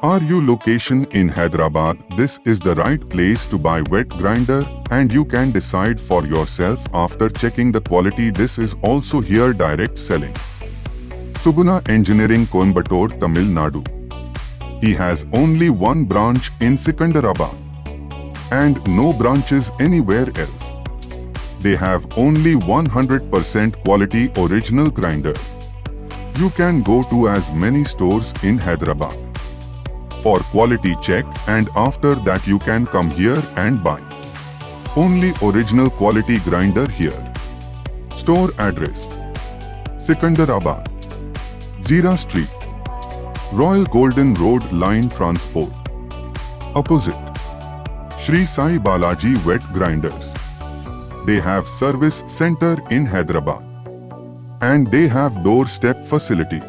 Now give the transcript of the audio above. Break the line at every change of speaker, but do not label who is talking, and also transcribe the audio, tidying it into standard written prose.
Are you location in Hyderabad? This is the right place to buy wet grinder and you can decide for yourself after checking the quality. This is also here direct selling. Suguna Engineering, Coimbatore, Tamil Nadu. He has only one branch in Secunderabad and no branches anywhere else. They have only 100% quality original grinder. You can go to as many stores in Hyderabad for quality check and after that you can come here and buy. Only original quality grinder here. Store address: Secunderabad, Zira Street, Royal Golden Road Line Transport. Opposite Shri Sai Balaji Wet Grinders. They have service center in Hyderabad and they have doorstep facility.